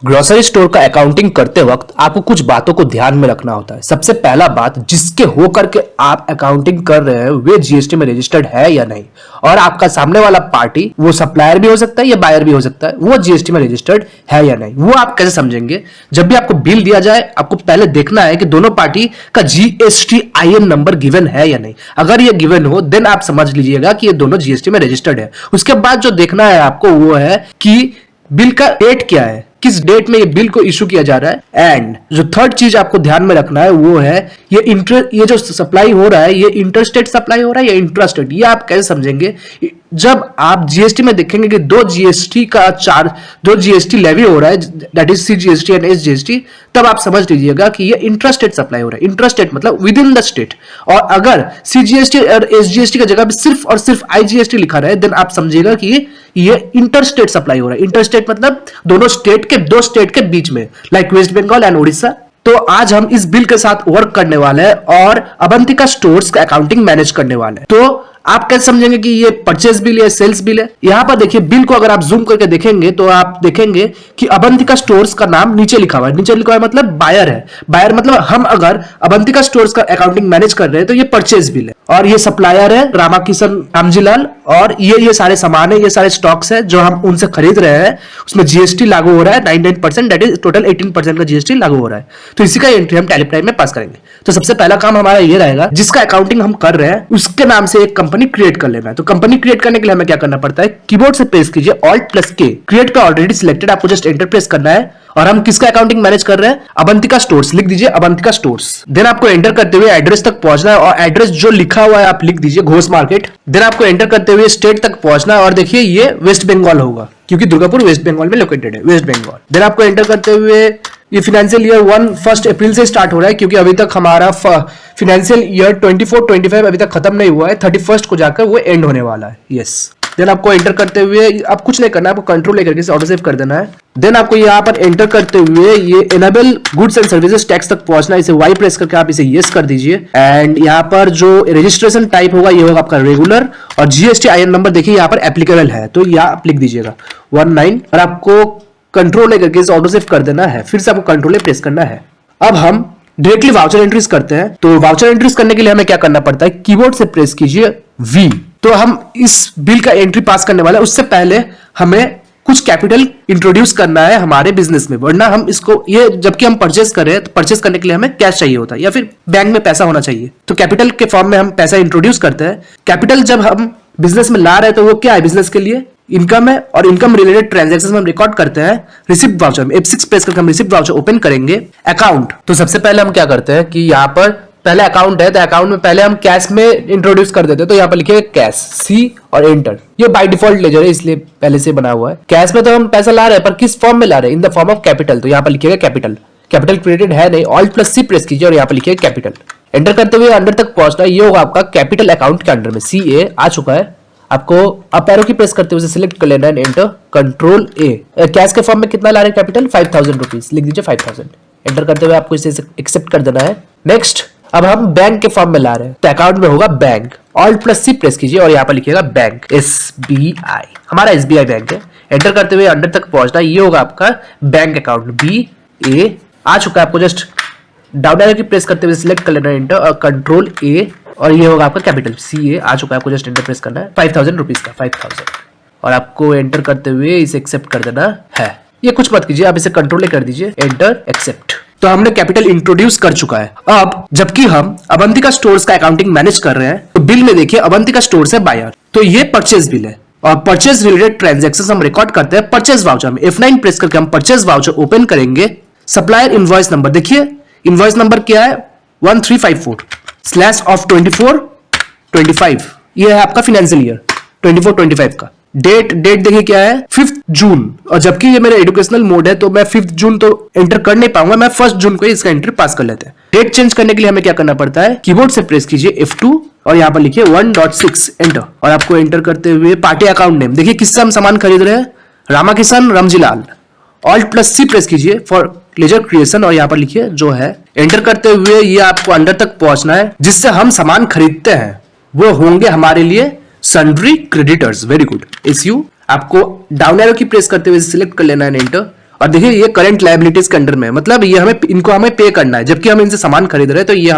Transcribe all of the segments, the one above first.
Grocery store का accounting करते वक्त आपको कुछ बातों को ध्यान में रखना होता है। सबसे पहला बात, जिसके होकर के आप अकाउंटिंग कर रहे हैं वे जीएसटी में रजिस्टर्ड है या नहीं, और आपका सामने वाला पार्टी वो सप्लायर भी हो सकता है या बायर भी हो सकता है, वो जीएसटी में रजिस्टर्ड है या नहीं। वो आप कैसे समझेंगे? जब भी आपको बिल दिया जाए आपको पहले देखना है कि दोनों पार्टी का जीएसटी आईएन नंबर गिवन है या नहीं। अगर ये गिवन हो देन आप समझ लीजिएगा कि ये दोनों जीएसटी में रजिस्टर्ड है। उसके बाद जो देखना है आपको वो है कि बिल का डेट क्या है, किस डेट में ये बिल को इशू किया जा रहा है। एंड जो थर्ड चीज आपको ध्यान में रखना है वो है ये जो सप्लाई हो रहा है ये इंटरस्टेट सप्लाई हो रहा है या इंट्रास्टेट। ये आप कैसे समझेंगे? जब आप जीएसटी में देखेंगे कि दो जीएसटी लेवी हो रहा है, that is CGST and SGST, तब आप समझ लीजिएगा कि ये इंट्रास्टेट सप्लाई हो रहा है। इंट्रास्टेट मतलब विद इन द स्टेट। और अगर सीजीएसटी और एसजीएसटी की जगह पे सिर्फ और सिर्फ आईजीएसटी लिखा रहा है देन आप समझिएगा कि ये इंटरस्टेट सप्लाई हो रहा है। इंटरस्टेट मतलब दो स्टेट के बीच में, लाइक वेस्ट बंगाल एंड उड़ीसा। तो आज हम इस बिल के साथ वर्क करने वाले हैं और अवंतिका स्टोर्स का अकाउंटिंग मैनेज करने वाले हैं। तो आप कैसे समझेंगे कि ये परचेज बिल है, सेल्स बिल है? यहां पर देखिए बिल को अगर आप जूम करके देखेंगे तो आप देखेंगे कि अवंतिका स्टोर्स का नाम नीचे लिखा हुआ है। नीचे लिखा हुआ है मतलब बायर है। बायर मतलब हम अगर अवंतिका स्टोर्स का अकाउंटिंग मैनेज कर रहे हैं तो ये परचेज बिल है, और ये सप्लायर है रामाकिशन रामजीलाल, और ये सारे सामान है, ये सारे स्टॉक्स है जो हम उनसे खरीद रहे हैं। उसमें जीएसटी लागू हो रहा है 99%, दैट इज टोटल 18% का जीएसटी लागू हो रहा है। तो इसी का एंट्री हम टैली प्राइम में पास करेंगे। तो सबसे पहला काम हमारा ये रहेगा, जिसका अकाउंटिंग हम कर रहे हैं उसके नाम से एक कंपनी क्रिएट कर लेना है। तो कंपनी क्रिएट करने के लिए हमें क्या करना पड़ता है? कीबोर्ड से प्रेस कीजिए Alt+K। क्रिएट का ऑलरेडी सिलेक्टेड, आपको जस्ट एंटर प्रेस करना है। और हम किसका अकाउंटिंग मैनेज कर रहे हैं? अवंतिका स्टोर्स। लिख दीजिए अवंतिका स्टोर्स। देन आपको एंटर करते हुए एड्रेस तक पहुंचना है, और एड्रेस जो लिखा हुआ है आप लिख दीजिए घोष मार्केट। देन आपको एंटर करते हुए स्टेट तक पहुंचना है, और देखिए ये वेस्ट बंगाल होगा क्योंकि दुर्गापुर वेस्ट बंगाल में लोकेटेड है, वेस्ट बंगाल। देन आपको एंटर करते हुए ये फाइनेंशियल ईयर 1 अप्रैल से स्टार्ट हो रहा है क्योंकि अभी तक हमारा फाइनेंशियल ईयर 24-25 अभी तक खत्म नहीं हुआ है, 31 को जाकर वो एंड होने वाला है। यस। देन आपको एंटर करते हुए आप कुछ नहीं करना है, आपको कंट्रोल लेकर के ऑटो सेव कर देना है। देन आपको यहाँ पर एंटर करते हुए ये enable goods and services tax तक पहुंचना है। इसे वाई प्रेस करके आप इसे यस कर दीजिए। एंड यहाँ पर जो रजिस्ट्रेशन टाइप होगा ये होगा आपका रेगुलर, और जीएसटी आईएन नंबर देखिए यहाँ पर एप्लीकेबल है तो यहाँ आप लिख दीजिएगा 19, और आपको कंट्रोल लेकर के इसे ऑटो सेव कर देना है। फिर से आपको कंट्रोल प्रेस करना है। अब हम डायरेक्टली वाउचर एंट्रीज करते हैं। तो वाउचर एंट्रीज करने के लिए हमें क्या करना पड़ता है? कीबोर्ड से प्रेस कीजिए V। तो हम इस बिल का एंट्री पास करने वाले हैं, उससे पहले हमें कुछ कैपिटल इंट्रोड्यूस करना है हमारे बिजनेस में, वरना हम इसको ये जबकि हम परचेज कर रहे हैं तो परचेज करने के लिए हमें कैश चाहिए होता है या फिर बैंक में पैसा होना चाहिए। तो कैपिटल के फॉर्म में हम पैसा इंट्रोड्यूस करते हैं। कैपिटल जब हम बिजनेस में ला रहे हैं तो वो क्या है? बिजनेस के लिए इनकम है, और इनकम रिलेटेड ट्रांजैक्शंस हम रिकॉर्ड करते हैं रिसिप्ट वाउचर में। F6 प्रेस करके हम रिसिप्ट वाउचर ओपन करेंगे। अकाउंट, तो सबसे पहले हम क्या करते हैं कि यहाँ पर पहले अकाउंट है तो अकाउंट में पहले हम कैश में इंट्रोड्यूस कर देते हैं। तो यहाँ पर लिखिए कैश, सी और एंटर। ये बाय डिफॉल्ट लेजर है इसलिए पहले से बना हुआ है। कैश में तो हम पैसा ला रहे हैं पर किस फॉर्म में ला रहे हैं? In the form of capital. तो यहाँ पर लिखिएगा कैपिटल। कैपिटल क्रिएटेड है नहीं, Alt+C प्रेस कीजिए और यहाँ पर लिखिए कैपिटल। एंटर करते हुए अंडर तक पहुंचना, ये होगा आपका कैपिटल अकाउंट के अंडर में। CA आ चुका है। आपको अप एरो की प्रेस करते हुए सिलेक्ट कर लेना है, एंटर, कंट्रोल A। कैश के फॉर्म में कितना ला रहे हैं कैपिटल? 5000 रुपीज। लिख दीजिए 5000। एंटर करते हुए आपको इसे एक्सेप्ट कर देना है। नेक्स्ट, अब हम बैंक के फॉर्म में ला रहे हैं तो अकाउंट में होगा बैंक। Alt+C प्रेस कीजिए और यहाँ पर लिखिएगा बैंक, SBI। हमारा SBI बैंक है। एंटर करते हुए अंडर तक पहुंचना, ये होगा आपका बैंक अकाउंट BA। आ चुका है। आपको जस्ट डाउन एरो की प्रेस करते हुए सिलेक्ट कर लेना है, एंटर, और कंट्रोल A, और ये होगा आपका कैपिटल CA। आ चुका है। आपको जस्ट एंटर प्रेस करना है 5000 रुपीज का, 5000, और आपको एंटर करते हुए इसे एक्सेप्ट कर देना है। ये कुछ मत कीजिए, आप इसे कंट्रोल कर दीजिए, एंटर, एक्सेप्ट। तो हमने कैपिटल इंट्रोड्यूस कर चुका है। अब जबकि हम अवंतिका स्टोर्स का अकाउंटिंग मैनेज कर रहे हैं तो बिल में देखिए अवंतिका स्टोर्स है बायर, तो ये परचेज बिल है, और परचेज रिलेटेड ट्रांजैक्शंस हम रिकॉर्ड करते हैं परचेज वाउचर में। F9 प्रेस करके हम परचेज वाउचर ओपन करेंगे। सप्लायर इनवॉइस नंबर देखिए, इनवॉइस नंबर क्या है? 1354/24/25। ये है आपका फाइनेंशियल ईयर 24-25 का। डेट देखिए क्या है? 5 जून, और जबकि ये मेरा एजुकेशनल मोड है तो मैं 5 जून तो एंटर कर नहीं पाऊंगा, मैं 1 जून को इसका एंट्री पास कर लेते हैं। डेट चेंज करने के लिए हमें क्या करना पड़ता है? कीबोर्ड से प्रेस कीजिए F2 और यहाँ पर लिखिए 1.6, एंटर, और आपको एंटर करते हुए पार्टी अकाउंट नेम देखिए किससे हम सामान खरीद रहे हैं? रामाकिशन रामजीलाल। Alt+C प्रेस कीजिए फॉर लेजर क्रिएशन, और यहाँ पर लिखिए जो है। एंटर करते हुए ये आपको अंडर तक पहुंचना है। जिससे हम सामान खरीदते हैं वो होंगे हमारे लिए sundry creditors. Very good. SU आपको डाउन एरो की प्रेस करते हुए सिलेक्ट कर लेना है, एंटर, और देखिए ये करंट लायबिलिटीज के अंडर में है, मतलब ये इनको हमें पे करना है, जबकि हम इनसे सामान खरीद रहे हैं, तो ये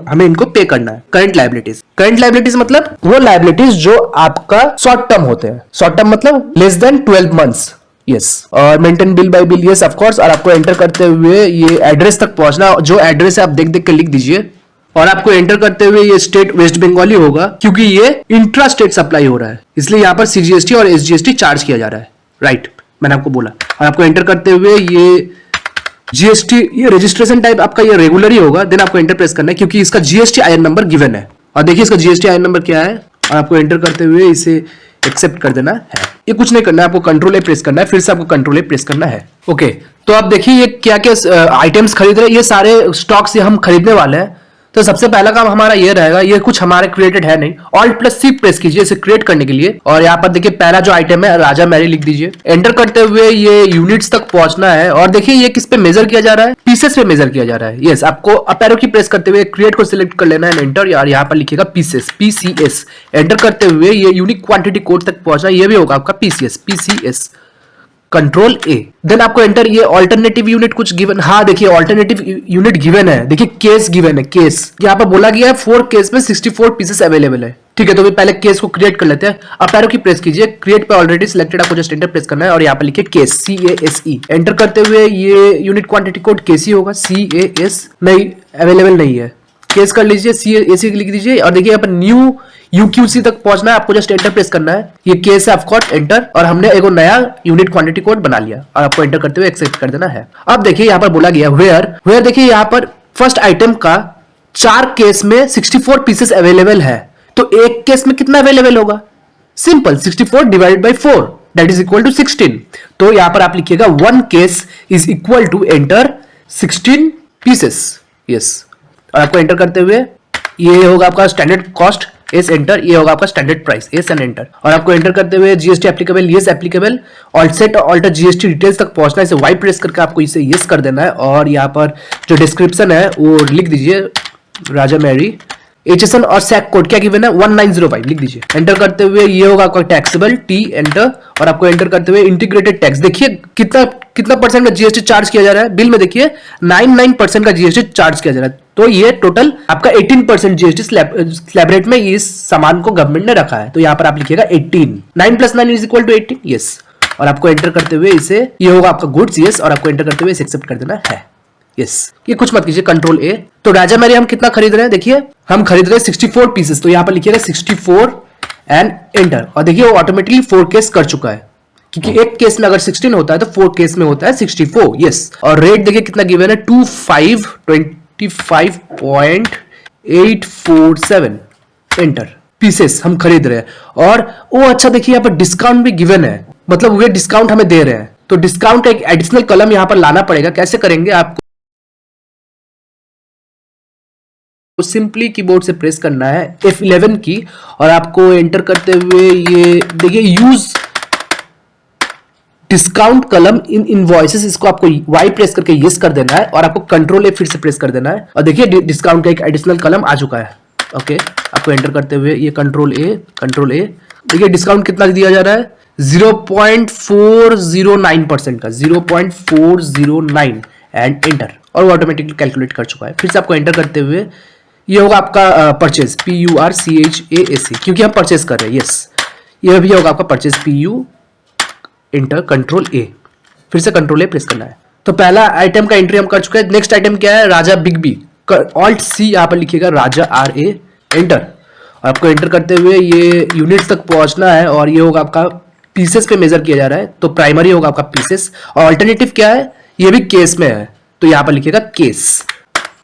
हमें इनको पे करना है। करंट लायबिलिटीज मतलब वो लायबिलिटीज जो आपका शॉर्ट टर्म होते हैं। शॉर्ट टर्म मतलब लेस देन 12 मंथ्स। यस और maintain bill bye bill, yes of course. और आपको एंटर करते हुए ये एड्रेस तक पहुंचना, जो एड्रेस है आप देख देख के लिख दीजिए। और आपको एंटर करते हुए ये स्टेट वेस्ट बंगाल ही होगा, क्योंकि ये इंट्रा स्टेट सप्लाई हो रहा है, इसलिए यहां पर सीजीएसटी और एसजीएसटी चार्ज किया जा रहा है। राइट, मैंने आपको बोला। और आपको एंटर करते हुए ये जीएसटी, ये रजिस्ट्रेशन टाइप आपका ये रेगुलर ही होगा। देन आपको एंटर प्रेस करना है, क्योंकि इसका जीएसटी आईएन नंबर गिवन है। और देखिए इसका जीएसटी आईएन नंबर क्या है, और आपको एंटर करते हुए इसे एक्सेप्ट कर देना है। ये कुछ नहीं करना है, आपको कंट्रोल ए प्रेस करना है, फिर से आपको कंट्रोल ए प्रेस करना है। ओके, तो आप देखिए ये क्या क्या आइटम्स खरीद रहे हैं, ये सारे स्टॉक्स हम खरीदने वाले हैं। तो सबसे पहला काम हमारा ये रहेगा, ये कुछ हमारे क्रिएटेड है नहीं, Alt+C प्रेस कीजिए इसे क्रिएट करने के लिए। और यहाँ पर देखिए पहला जो आइटम है राजा मैरी लिख दीजिए। एंटर करते हुए ये यूनिट्स तक पहुंचना है, और देखिए ये किस पे मेजर किया जा रहा है, पीसेस पे मेजर किया जा रहा है। यस, आपको अप एरो की प्रेस करते हुए क्रिएट को सिलेक्ट कर लेना है, एंटर। यार यहाँ पर लिखेगा पीसेस, PCS। एंटर करते हुए ये यूनिक क्वांटिटी कोड तक पहुंचना, ये भी होगा आपका PCS। कंट्रोल ए। देन आपको एंटर, ये ऑल्टरनेटिव यूनिट कुछ गिवन, हाँ देखिए ऑल्टरनेटिव यूनिट गिवन है, देखिए केस गिवन है, केस यहाँ पर बोला गया है 4 केस में 64 पीसेस अवेलेबल है। ठीक है, तो भी पहले केस को क्रिएट कर लेते हैं। अप एरो की प्रेस कीजिए, क्रिएट पे ऑलरेडी सिलेक्टेड, आपको जस्ट एंटर प्रेस करना है और यहाँ पर लिखिए केस, CASE। एंटर करते हुए ये यूनिट क्वांटिटी कोड केसी होगा, CAS नहीं अवेलेबल नहीं है, केस कर लीजिए, CASE लिख दीजिए। और देखिए यहाँ पर न्यू UQC तक पहुंचना है, आपको जस्ट एंटर प्रेस करना है। ये केस है, ऑफ कोर्स एंटर। और हमने एक नया यूनिट क्वांटिटी कोड बना लिया, और आपको एंटर करते हुए एक्सेप्ट कर देना है। अब देखिए यहाँ पर बोला गया वेयर देखिए यहाँ पर फर्स्ट आइटम का 4 केस में 64 पीसेस अवेलेबल है, तो एक केस में कितना अवेलेबल होगा, simple 64 divided by 4 that is equal to 16। तो यहां पर आप लिखिएगा 1 case is equal to enter 16 pieces. Yes, और आपको एंटर करते हुए ये होगा आपका स्टैंडर्ड कॉस्ट, एस एंटर। ये होगा आपका standard price, S and enter. और आपको एंटर करते हुए GST applicable, yes applicable. All set alter GST details तक पहुंचना है, इसे वाई प्रेस करके आपको इसे यस कर देना है। और यहाँ पर जो डिस्क्रिप्शन है वो लिख दीजिए, राजा मैरी HSN और सैक कोड क्या गिवन है 1905 लिख दीजिए। एंटर करते हुए ये होगा आपका टैक्सेबल, टी एंटर। और आपको एंटर करते हुए इंटीग्रेटेड टैक्स, देखिए कितना परसेंट का जीएसटी चार्ज किया जा रहा है, बिल में देखिए 99% का जीएसटी चार्ज किया जा रहा है। तो ये टोटल आपका 18% जीएसटी स्लैब रेट में इस सामान को गवर्नमेंट ने रखा है। तो यहाँ पर आप लिखिएगा 18, 9 + 9 इज इक्वल टू 18। यस, और आपको एंटर करते हुए इसे, ये होगा आपका गुड्स, यस। और आपको एंटर करते हुए इसे एक्सेप्ट कर देना है। यस, ये कुछ मत कीजिए, कंट्रोल ए। तो राजा मैरी हम कितना खरीद रहे हैं, देखिए हम खरीद रहे हैं 64 पीसेस, तो यहाँ पर लिखिएगा 64 एंड एंटर। और देखिए वो ऑटोमेटिकली 4 केस कर चुका है, क्योंकि एक केस में अगर 16 होता है तो 4 केस में होता है 64। यस, और रेट देखिए कितना गिवन है 25.847 एंटर पीसेस हम खरीद रहे हैं। और वो अच्छा देखिए यहाँ पर डिस्काउंट भी गिवन है, मतलब वे डिस्काउंट हमें दे रहे हैं, तो डिस्काउंट का एक एडिशनल कलम यहाँ पर लाना पड़ेगा। कैसे करेंगे, आपको सिंपली कीबोर्ड से प्रेस करना है F11 की, और आपको एंटर करते हुए ये देखिए यूज डिस्काउंट कलम इन इनवॉइसेस, इसको आपको वाई प्रेस करके यस कर देना है। और आपको कंट्रोल ए फिर से प्रेस कर देना है, और देखिए डिस्काउंट का एक एडिशनल कलम आ चुका है। ओके, आपको एंटर करते हुए ये कंट्रोल ए देखिए डिस्काउंट कितना दिया जा रहा है 0.409% का, 0.409 एंड एंटर। और वो ऑटोमेटिकली कैलकुलेट कर चुका है। फिर से आपको एंटर करते हुए ये होगा आपका परचेज, PURCHASE, क्योंकि हम परचेज कर रहे हैं। यस, ये भी होगा आपका परचेज, PU एंटर, कंट्रोल ए, फिर से कंट्रोल ए प्रेस करना है। तो पहला आइटम का एंट्री हम कर चुके हैं। नेक्स्ट आइटम क्या है, राजा बिग बी, Alt+C यहाँ पर लिखिएगा राजा RA एंटर। और आपको एंटर करते हुए ये यूनिट्स तक पहुंचना है, और ये होगा आपका पीसेस पे मेजर किया जा रहा है, तो प्राइमरी होगा आपका पीसेस। और अल्टरनेटिव क्या है, ये भी केस में है, तो यहाँ पर लिखिएगा केस।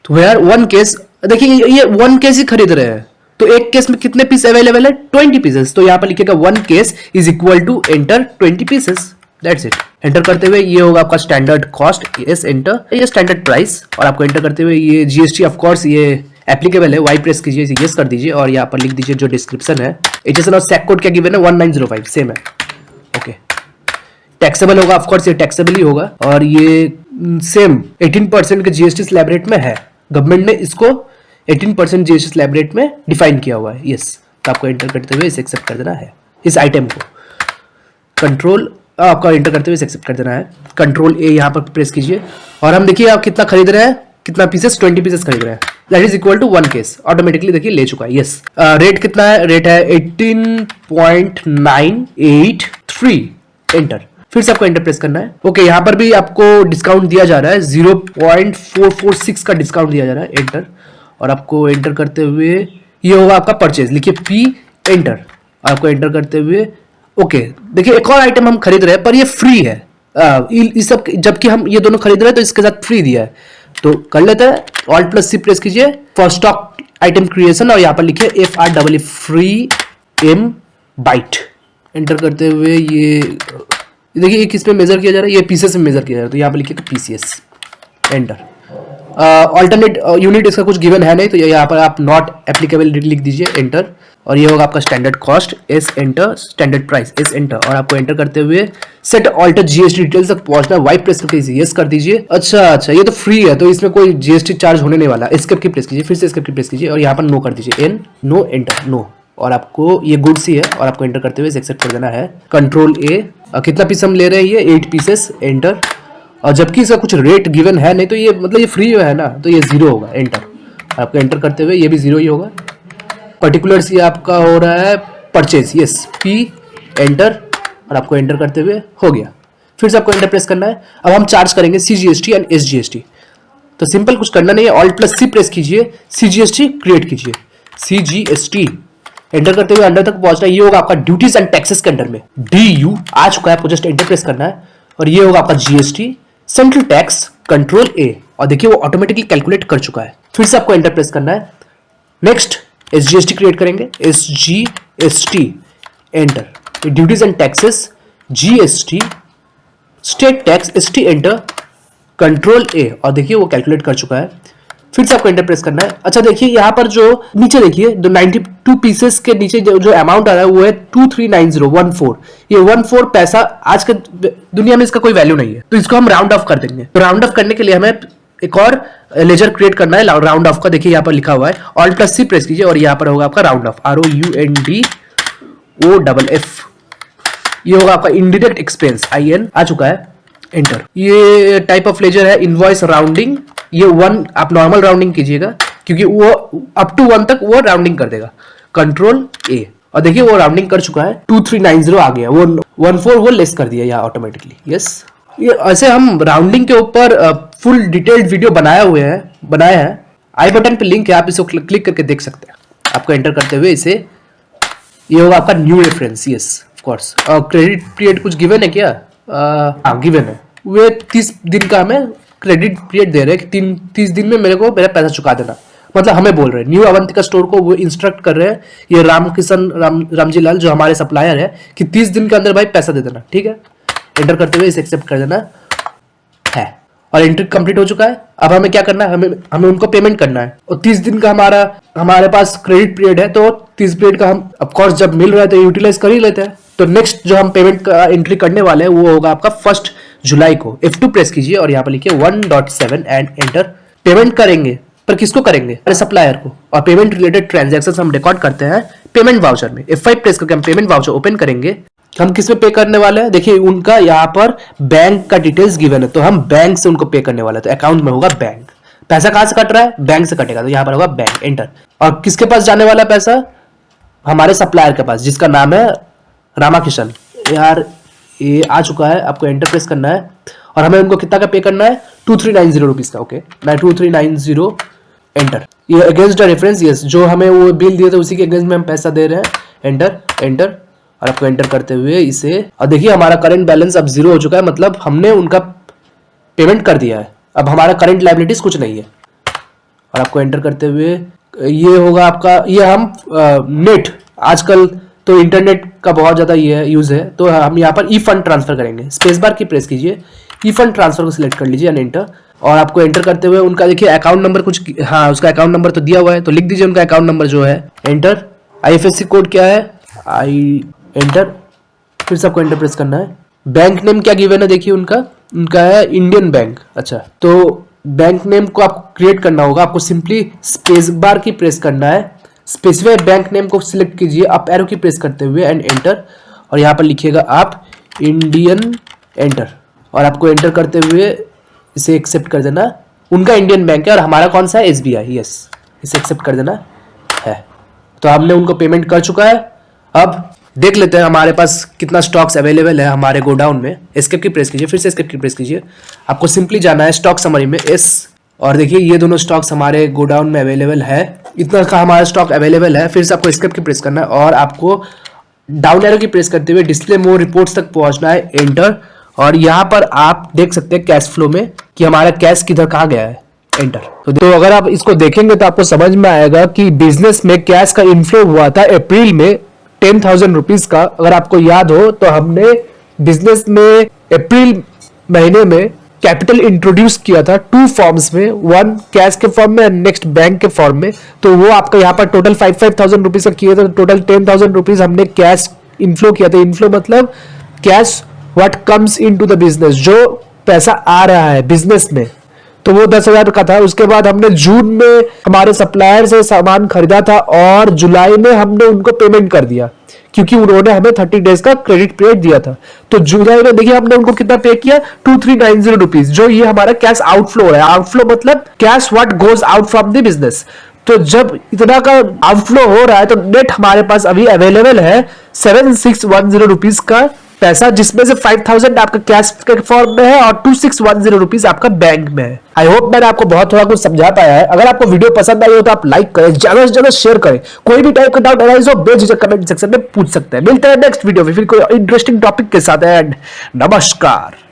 तो यार 1 केस, देखिए ये 1 केस ही खरीद रहे हैं, तो एक केस में कितने पीस अवेलेबल है 20 पीसेस, तो यहाँ पर लिखिएगा 1 case is equal to enter 20 pieces, that's it. Enter करते हुए ये होगा आपका स्टैंडर्ड कॉस्ट, यस एंटर, ये स्टैंडर्ड प्राइस। और आपको एंटर करते हुए ये जीएसटी ऑफ कोर्स ये एप्लीकेबल है, वाई प्रेस कीजिए, यस कर दीजिए। और यहाँ पर लिख दीजिए जो डिस्क्रिप्शन है, HSN और सैक कोड क्या गिवन है 1905 सेम है। ओके, टैक्सेबल होगा ऑफ कोर्स, ये टैक्सेबल ही होगा। और ये सेम 18% के जीएसटी स्लैब रेट में है, गवर्नमेंट ने इसको 18% जीएसटी स्लैब रेट में डिफाइन किया हुआ है। यस, तो आपको एंटर करते हुए इसे एक्सेप्ट कर देना है, इस आइटम को। कंट्रोल आपका एंटर करते हुए एक्सेप्ट कर देना है। कंट्रोल ए यहाँ पर प्रेस कीजिए और हम देखिए आप कितना खरीद रहे हैं, कितना पीसेस, 20 पीसेस खरीद रहे हैं, that is equal to 1 case. Automatically देखिए ले चुका है। यस, रेट कितना है, रेट है 18.983। एंटर, फिर से आपको एंटर प्रेस करना है। ओके, यहाँ पर भी आपको डिस्काउंट दिया जा रहा है, 0.446 का डिस्काउंट दिया जा रहा है। एंटर, और आपको एंटर करते हुए ये होगा आपका परचेज, लिखिए पी, एंटर, आपको एंटर करते हुए ओके। देखिए एक और आइटम हम खरीद रहे हैं पर ये फ्री है, इस सब, जबकि हम ये दोनों खरीद रहे हैं तो इसके साथ फ्री दिया है, तो कर लेते हैं। Alt+C प्रेस कीजिए फॉर स्टॉक आइटम क्रिएशन और यहाँ पर लिखिए FREE free M byte. Enter करते हुए ये देखिए ये किस पे मेजर किया जा रहा है, ये पीसेस में मेजर किया जा रहा है, तो यहाँ पर लिखिए PCS। एंटर, ऑल्टरनेट यूनिट इसका कुछ गिवन है नहीं, तो यहाँ पर आप नॉट एप्लीकेबल लिख दीजिए। एंटर, और ये होगा आपका standard cost, S enter, standard price, S enter, और आपको एंटर करते हुए सेट ऑल्टर जीएसटी डिटेल्स तक पहुंचना है, वाई प्रेस करके यस कर दीजिए। अच्छा, ये तो फ्री है तो इसमें कोई जीएसटी चार्ज होने नहीं वाला। एस्केप की प्रेस कीजिए, फिर से एस्केप की प्रेस कीजिए और यहाँ पर नो कर दीजिए, एन, नो, एंटर, नो, और आपको ये गुड्स ही है और आपको एंटर करते हुए एक्सेप्ट कर देना है। कंट्रोल ए, कितना पीस हम ले रहे हैं, ये 8 पीसेस। एंटर, और जबकि इसका कुछ रेट गिवन है नहीं, तो ये मतलब ये फ्री है ना, तो ये 0 होगा। एंटर, आपको एंटर करते हुए ये भी 0 ही होगा। पर्टिकुलर्स ये आपका हो रहा है परचेज, यस, पी, एंटर, और आपको एंटर करते हुए हो गया। फिर से आपको एंटर प्रेस करना है। अब हम चार्ज करेंगे CGST एंड SGST, तो सिंपल कुछ करना नहीं है, Alt+C प्रेस कीजिए, CGST क्रिएट कीजिए, CGST, एंटर करते हुए अंडर तक पहुंचना है। ये होगा आपका ड्यूटीज एंड टैक्सेस के अंडर में, DU आ चुका है, आपको जस्ट एंटर प्रेस करना है, और ये होगा आपका GST, सेंट्रल टैक्स, कंट्रोल ए, और देखिए वो ऑटोमेटिकली कैलकुलेट कर चुका है। फिर से आपको एंटर प्रेस करना है। नेक्स्ट SGST क्रिएट करेंगे, SGST, enter, duties and taxes, GST, state tax, ST, enter, control ए, और देखिए वो कैलकुलेट कर चुका है। फिर से आपको एंटर प्रेस करना है। अच्छा देखिए यहाँ पर जो नीचे देखिए 92 पीसेस के नीचे जो अमाउंट आ रहा है वो है 239014। ये 14 पैसा आज के दुनिया में इसका कोई वैल्यू नहीं है, तो इसको हम राउंड ऑफ कर देंगे। तो राउंड ऑफ करने के लिए हमें एक और लेजर क्रिएट करना है राउंड ऑफ का। देखिए यहाँ पर लिखा हुआ है, Alt+C प्रेस कीजिए और यहाँ पर होगा आपका राउंड ऑफ, ROUNDOFF। ये होगा आपका इंडिरेक्ट एक्सपेंस, IN आ चुका है। एंटर, ये टाइप ऑफ लेजर है इनवॉइस राउंडिंग, ये 1 आप नॉर्मल राउंडिंग कीजिएगा क्योंकि वो अप टू 1 तक वो राउंडिंग कर देगा। कंट्रोल ए, और देखिए वो राउंडिंग कर चुका है, 2390 आ गया, वो 14 वो लेस कर दिया यहाँ ऑटोमेटिकली। यस, ये ऐसे हम राउंडिंग के ऊपर फुल डिटेल्ड वीडियो बनाया है। आई बटन पे लिंक है, आप इसको क्लिक करके देख सकते हैं। आपको एंटर करते हुए इसे, ये होगा आपका new reference, yes of course. Credit period कुछ गिवन है क्या? हाँ गिवन है, वे 30 दिन का हमें क्रेडिट पीरियड दे रहे हैं कि 30 दिन में मेरे को मेरा पैसा चुका देना। मतलब हमें बोल रहे हैं, न्यू अवंतिका स्टोर को वो इंस्ट्रक्ट कर रहे हैं, ये रामजी लाल जो हमारे सप्लायर है, कि 30 दिन के अंदर भाई पैसा दे देना, ठीक है। एंटर करते हुए इसे एक्सेप्ट कर देना है, और एंट्री कंप्लीट हो चुका है। अब हमें क्या करना है, हमें उनको पेमेंट करना है, और 30 दिन का हमारे पास क्रेडिट पीरियड है, तो 30 पीरियड का हम ऑफकोर्स जब मिल रहा है तो यूटिलाइज कर ही लेते हैं। तो नेक्स्ट जो हम पेमेंट का एंट्री करने वाले हैं वो होगा आपका 1 जुलाई को। F2 प्रेस कीजिए और यहाँ पर लिखिए 1.7 एंड एंटर। पेमेंट करेंगे, पर किसको करेंगे? अरे सप्लायर को। और पेमेंट रिलेटेड ट्रांजैक्शंस हम रिकॉर्ड करते हैं पेमेंट वाउचर में। F5 प्रेस करके हम पेमेंट वाउचर ओपन करेंगे। हम किस में पे करने वाले हैं? देखिए उनका यहाँ पर बैंक का डिटेल्स गिवन है, तो हम बैंक से उनको पे करने वाले हैं। तो अकाउंट में होगा बैंक, पैसा कहां से कट रहा है? बैंक से कटेगा, तो यहाँ पर होगा बैंक। एंटर। और किसके पास जाने वाला पैसा? हमारे सप्लायर के पास, जिसका नाम है रामाकिशन। यार ये आ चुका है, आपको एंटर प्रेस करना है, और हमें उनको कितना का पे करना है? 2390 रुपीज का। Okay, 2390 enter. ये अगेंस्ट द रेफरेंस, यस, जो हमें वो बिल दिए थे उसी के अगेंस्ट में हम पैसा दे रहे हैं। एंटर एंटर, और आपको एंटर करते हुए इसे, और देखिए हमारा करंट बैलेंस अब 0 हो चुका है, मतलब हमने उनका पेमेंट कर दिया है। अब हमारा करंट लायबिलिटीज कुछ नहीं है। और आपको एंटर करते हुए ये होगा आपका, ये हम नेट, आजकल तो इंटरनेट का बहुत ज्यादा ये यूज है, तो हम यहाँ पर ई फंड ट्रांसफर करेंगे। स्पेस बार की प्रेस कीजिए, ई फंड ट्रांसफर को सिलेक्ट कर लीजिए एंड एंटर। और आपको एंटर करते हुए उनका देखिए अकाउंट नंबर कुछ, हाँ उसका अकाउंट नंबर तो दिया हुआ है, तो लिख दीजिए उनका अकाउंट नंबर जो है। एंटर। IFSC कोड क्या है? एंटर। फिर से आपको एंटर प्रेस करना है। बैंक नेम क्या गिवन है? देखिए उनका है इंडियन बैंक। अच्छा, तो बैंक नेम को आपको क्रिएट करना होगा, आपको सिंपली स्पेस बार की प्रेस करना है। स्पेसिफाई बैंक नेम को सिलेक्ट कीजिए अप एरो की प्रेस करते हुए एंड एंटर। और यहाँ पर लिखिएगा आप इंडियन एंटर, और आपको एंटर करते हुए इसे एक्सेप्ट कर देना। उनका इंडियन बैंक है और हमारा कौन सा है, SBI। यस, इसे एक्सेप्ट कर देना है। तो हमने उनको पेमेंट कर चुका है। अब देख लेते हैं हमारे पास कितना स्टॉक्स अवेलेबल है हमारे गोडाउन में। एस्केप की प्रेस कीजिए, फिर से एस्केप की प्रेस कीजिए। आपको सिंपली जाना है स्टॉक समरी में एस, और देखिए ये दोनों स्टॉक्स हमारे गोडाउन में अवेलेबल है। इतना का हमारा स्टॉक अवेलेबल है। फिर से आपको एस्केप की प्रेस करना है और आपको डाउन एरो की प्रेस करते हुए डिस्प्ले मोर रिपोर्ट्स तक पहुंचना है, एंटर। और यहाँ पर आप देख सकते हैं कैश फ्लो में कि हमारा कैश किधर कहाँ गया है, एंटर। तो अगर आप इसको देखेंगे तो आपको समझ में आएगा कि बिजनेस में कैश का इनफ्लो हुआ था अप्रैल में 10,000 रुपीज का। अगर आपको याद हो तो हमने बिजनेस में अप्रैल महीने में कैपिटल इंट्रोड्यूस किया था 2 फॉर्म्स में, 1 कैश के फॉर्म में, नेक्स्ट बैंक के फॉर्म में। तो वो आपका यहाँ पर टोटल 5,000 रुपीज का किया था, टोटल 10,000 रुपीज हमने कैश इनफ्लो किया था। इनफ्लो मतलब cash what comes into the business, जो पैसा आ रहा है बिजनेस में, तो वो 10,000 का था। उसके बाद हमने जून में हमारे सप्लायर से सामान खरीदा था और जुलाई में हमने उनको पेमेंट कर दिया क्योंकि उन्होंने हमें 30 डेज का क्रेडिट पीरियड दिया था। तो जुलाई में देखिए हमने उनको कितना पे किया, 2390 रुपीज, जो ये हमारा कैश आउटफ्लो हो रहा है। आउटफ्लो मतलब cash what goes out from the business. तो जब इतना का आउटफ्लो हो रहा है तो नेट हमारे पास अभी अवेलेबल है 7610 रुपीज का पैसा, जिसमें से 5,000 आपका कैश के फॉर्म में है और 2610 रुपीज आपका बैंक में है। आई होप मैंने आपको बहुत थोड़ा कुछ समझा पाया है। अगर आपको वीडियो पसंद आई हो तो आप लाइक करें, ज्यादा से ज्यादा शेयर करें। कोई भी टाइप का डाउट एनालाइज हो बेझिझक कमेंट सेक्शन में पूछ सकते हैं। मिलते हैं नेक्स्ट वीडियो में फिर कोई इंटरेस्टिंग टॉपिक के साथ, एंड नमस्कार।